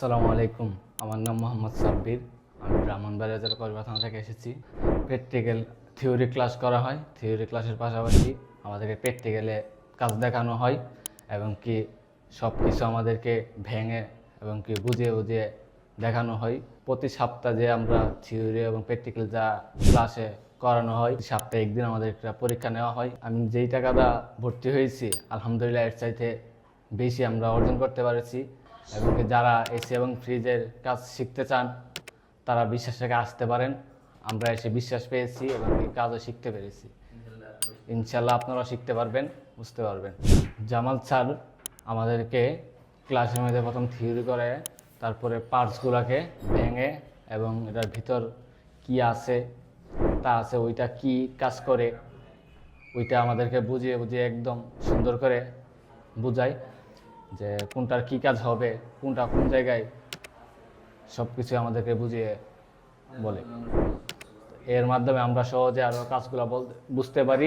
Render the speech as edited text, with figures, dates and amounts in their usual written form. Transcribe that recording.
আসসালামু আলাইকুম। আমার নাম মোহাম্মদ সাব্বির। আমি ব্রাহ্মণবাড়িয়া জেলা কসবা থানা থেকে এসেছি। প্র্যাকটিক্যাল থিওরি ক্লাস করা হয়। থিওরি ক্লাসের পাশাপাশি আমাদেরকে প্র্যাকটিক্যালে কাজ দেখানো হয় এবং কি সব কিছু আমাদেরকে ভেঙে এবং কি বুঝিয়ে বুঝিয়ে দেখানো হয়। প্রতি সপ্তাহে যে আমরা থিওরি এবং প্র্যাকটিক্যাল যা ক্লাসে করানো হয়, সপ্তাহে একদিন আমাদের একটা পরীক্ষা নেওয়া হয়। আমি যেই টাকাটা ভর্তি হয়েছি, আলহামদুলিল্লাহ এর চাইতে বেশি আমরা অর্জন করতে পেরেছি। এবং যারা এসি এবং ফ্রিজের কাজ শিখতে চান তারা বিশ্বাস রেখে আসতে পারেন। আমরা এসে বিশ্বাস পেয়েছি এবং এই কাজও শিখতে পেরেছি। ইনশাল্লাহ আপনারাও শিখতে পারবেন, বুঝতে পারবেন। জামাল স্যার আমাদেরকে ক্লাসের মধ্যে প্রথম থিওরি করে, তারপরে পার্টসগুলোকে ভেঙে এবং এটার ভিতর কি আছে তা আছে ওইটা কি কাজ করে ওইটা আমাদেরকে বুঝিয়ে বুঝিয়ে একদম সুন্দর করে বুঝায় যে কোনটার কি কাজ হবে, কোনটা কোন জায়গায়, সব কিছু আমাদেরকে বুঝিয়ে বলে। এর মাধ্যমে আমরা সহজে আরও কাজগুলো বুঝতে পারি।